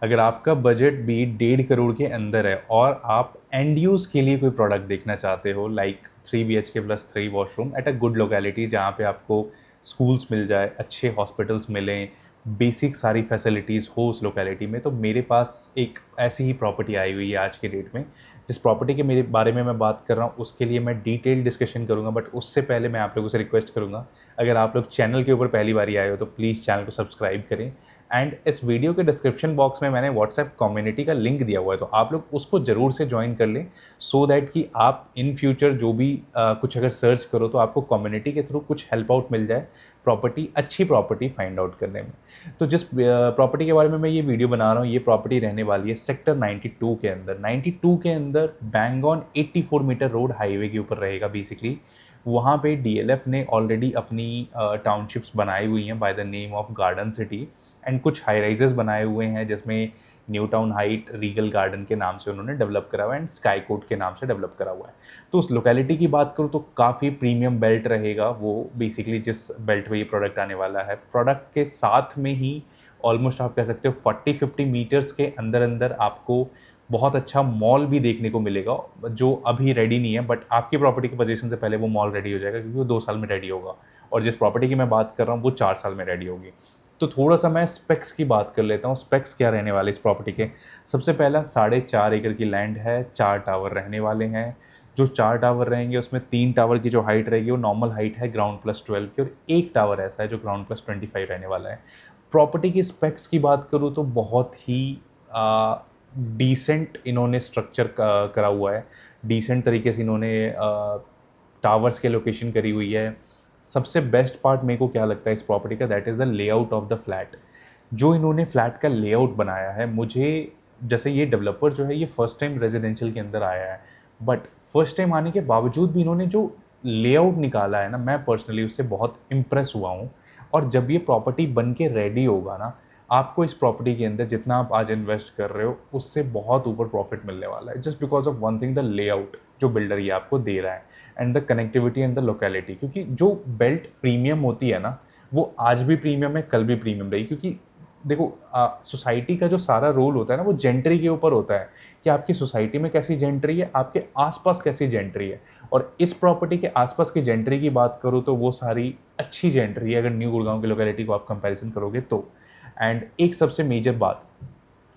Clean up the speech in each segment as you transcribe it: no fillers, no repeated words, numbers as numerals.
अगर आपका बजट भी 1.5 करोड़ के अंदर है और आप एंड यूज़ के लिए कोई प्रोडक्ट देखना चाहते हो, like 3 BHK+3 washroom at a good locality, जहाँ पे आपको स्कूल्स मिल जाए, अच्छे हॉस्पिटल्स मिलें, बेसिक सारी फैसिलिटीज़ हो उस लोकेलिटी में, तो मेरे पास एक ऐसी ही प्रॉपर्टी आई हुई है आज के डेट में। जिस प्रॉपर्टी के मेरे बारे में मैं बात कर रहा हूँ उसके लिए मैं डिटेल डिस्कशन करूँगा, बट उससे पहले मैं आप लोगों से रिक्वेस्ट करूँगा, अगर आप लोग चैनल के ऊपर पहली बार आए हो तो प्लीज़ चैनल को सब्सक्राइब करें। एंड इस वीडियो के डिस्क्रिप्शन बॉक्स में मैंने व्हाट्सएप कम्युनिटी का लिंक दिया हुआ है, तो आप लोग उसको ज़रूर से ज्वाइन कर लें, सो दैट कि आप इन फ्यूचर जो भी कुछ अगर सर्च करो तो आपको कम्युनिटी के थ्रू कुछ हेल्प आउट मिल जाए अच्छी प्रॉपर्टी फाइंड आउट करने में। तो जिस प्रॉपर्टी के बारे में मैं ये वीडियो बना रहा हूँ, ये प्रॉपर्टी रहने वाली है सेक्टर 92 के अंदर। 92 के अंदर बैंगॉन 84 मीटर रोड हाईवे के ऊपर रहेगा बेसिकली। वहाँ पे डीएलएफ ने ऑलरेडी अपनी टाउनशिप्स बनाई हुई हैं by the name of garden city, and कुछ हाई राइजेस बनाए हुए हैं जिसमें new town height Regal garden के नाम से उन्होंने डेवलप करा हुआ है एंड स्काई कोट के नाम से डेवलप करा हुआ है। तो उस लोकेलिटी की बात करूँ तो काफ़ी प्रीमियम बेल्ट रहेगा वो, बेसिकली जिस बेल्ट में ये प्रोडक्ट आने वाला है। प्रोडक्ट के साथ में ही ऑलमोस्ट आप कह सकते हो 40-50 मीटर्स के अंदर अंदर आपको बहुत अच्छा मॉल भी देखने को मिलेगा, जो अभी रेडी नहीं है, बट आपकी प्रॉपर्टी की पोजीशन से पहले वो मॉल रेडी हो जाएगा, क्योंकि वो 2 साल में रेडी होगा। और जिस प्रॉपर्टी की मैं बात कर रहा हूँ वो 4 साल में रेडी होगी। तो थोड़ा सा मैं स्पेक्स की बात कर लेता हूँ, स्पेक्स क्या रहने वाले इस प्रॉपर्टी के। सबसे पहला 4.5 एकड़ की लैंड है, 4 टावर रहने वाले हैं। जो 4 टावर रहेंगे उसमें 3 टावर की जो हाइट रहेगी वो नॉर्मल हाइट है ग्राउंड+12 की, और एक टावर ऐसा है जो ग्राउंड+25 रहने वाला है। प्रॉपर्टी की स्पेक्स की बात करूँ तो बहुत ही डिसेंट इन्होंने स्ट्रक्चर करा हुआ है, डिसेंट तरीके से इन्होंने टावर्स के लोकेशन करी हुई है। सबसे बेस्ट पार्ट मेरे को क्या लगता है इस प्रॉपर्टी का, that is the layout of the flat. जो इन्होंने फ्लैट का लेआउट बनाया है, मुझे जैसे ये डेवलपर जो है ये फर्स्ट टाइम रेजिडेंशियल के अंदर आया है, बट फर्स्ट टाइम आने के बावजूद भी इन्होंने जो लेआउट निकाला है ना, मैं पर्सनली उससे बहुत इम्प्रेस हुआ हूँ। और जब ये प्रॉपर्टी बन के रेडी होगा ना, आपको इस प्रॉपर्टी के अंदर जितना आप आज इन्वेस्ट कर रहे हो उससे बहुत ऊपर प्रॉफिट मिलने वाला है, just because of one thing, the layout जो बिल्डर ये आपको दे रहा है and the connectivity and the locality. क्योंकि जो बेल्ट प्रीमियम होती है ना, वो आज भी प्रीमियम है, कल भी प्रीमियम रही। क्योंकि देखो, सोसाइटी का जो सारा रोल होता है ना वो जेंट्री के ऊपर होता है, कि आपकी सोसाइटी में कैसी जेंट्री है, आपके आसपास कैसी जेंट्री है। और इस प्रॉपर्टी के आसपास की जेंट्री की बात करूँ तो वो सारी अच्छी जेंट्री है, अगर न्यू गुड़गांव की लोकेलिटी को आप कंपैरिजन करोगे तो। एंड एक सबसे मेजर बात,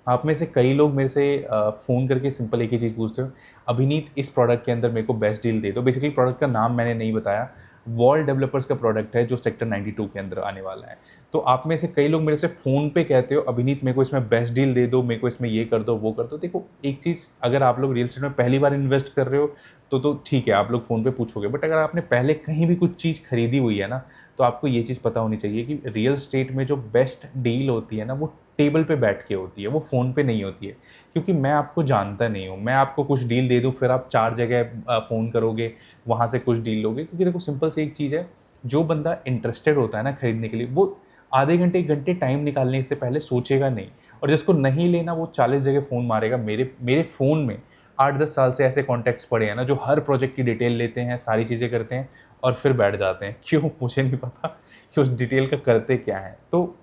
आप में से कई लोग मेरे से फ़ोन करके सिंपल एक ही चीज़ पूछते हो, अभिनीत इस प्रोडक्ट के अंदर मेरे को बेस्ट डील दे दो। बेसिकली प्रोडक्ट का नाम मैंने नहीं बताया, वॉल डेवलपर्स का प्रोडक्ट है जो सेक्टर 92 के अंदर आने वाला है। तो आप में से कई लोग मेरे से फ़ोन पे कहते हो, अभिनीत मेरे को इसमें बेस्ट डील दे दो, मेरे को इसमें ये कर दो वो कर दो। देखो एक चीज़, अगर आप लोग रियल एस्टेट में पहली बार इन्वेस्ट कर रहे हो तो ठीक है, आप लोग फ़ोन पे पूछोगे, बट अगर आपने पहले कहीं भी कुछ चीज़ खरीदी हुई है ना, तो आपको ये चीज़ पता होनी चाहिए कि रियल एस्टेट में जो बेस्ट डील होती है ना, वो टेबल पे बैठ के होती है, वो फ़ोन पे नहीं होती है। क्योंकि मैं आपको जानता नहीं हूँ, मैं आपको कुछ डील दे दूँ फिर आप 4 जगह फ़ोन करोगे, वहाँ से कुछ डील लोगे। क्योंकि देखो सिंपल सी एक चीज़ है, जो बंदा इंटरेस्टेड होता है ना खरीदने के लिए, वो आधे घंटे 1 घंटे टाइम निकालने से पहले सोचेगा नहीं। और जिसको नहीं लेना वो 40 जगह फ़ोन मारेगा। मेरे फ़ोन में 8-10 साल से ऐसे कॉन्टैक्ट्स पड़े हैं ना, जो हर प्रोजेक्ट की डिटेल लेते हैं, सारी चीज़ें करते हैं और फिर बैठ जाते हैं। क्यों? मुझे नहीं पता कि उस डिटेल का करते क्या हैं। तो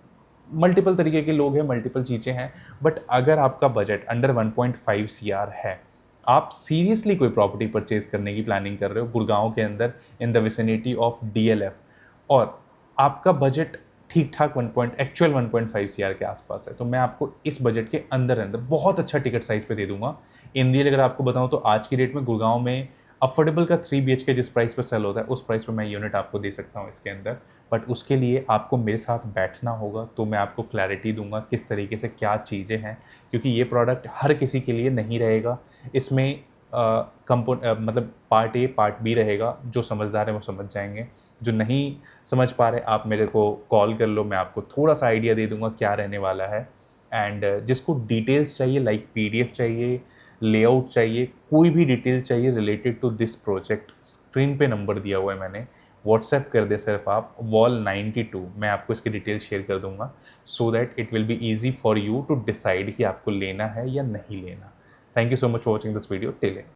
मल्टीपल तरीके के लोग हैं, मल्टीपल चीज़ें हैं, बट अगर आपका बजट अंडर 1.5 सीआर है, आप सीरियसली कोई प्रॉपर्टी परचेज करने की प्लानिंग कर रहे हो गुड़गांव के अंदर in the vicinity of DLF, और आपका बजट ठीक ठाक 1.5 सीआर के आसपास है, तो मैं आपको इस बजट के अंदर अंदर बहुत अच्छा टिकट साइज़ पे दे दूंगा। इन रियल अगर आपको बताऊं तो आज की डेट में गुड़गांव में अफोर्डेबल का 3 BHK जिस प्राइस पे सेल होता है, उस प्राइस पे मैं यूनिट आपको दे सकता हूँ इसके अंदर। बट उसके लिए आपको मेरे साथ बैठना होगा, तो मैं आपको क्लैरिटी दूंगा किस तरीके से क्या चीज़ें हैं, क्योंकि ये प्रोडक्ट हर किसी के लिए नहीं रहेगा। इसमें मतलब पार्ट ए पार्ट बी रहेगा। जो समझदार है वो समझ जाएंगे, जो नहीं समझ पा रहे आप मेरे को कॉल कर लो, मैं आपको थोड़ा सा आइडिया दे दूंगा क्या रहने वाला है। एंड जिसको डिटेल्स चाहिए, लाइक पीडीएफ चाहिए, लेआउट चाहिए, कोई भी डिटेल चाहिए related to this project, screen पे नंबर दिया हुआ है मैंने, व्हाट्सएप कर दे सिर्फ आप वॉल 92, मैं आपको इसकी डिटेल शेयर कर दूंगा, so that it will be easy for you to decide कि आपको लेना है या नहीं लेना। Thank you so much for watching this video till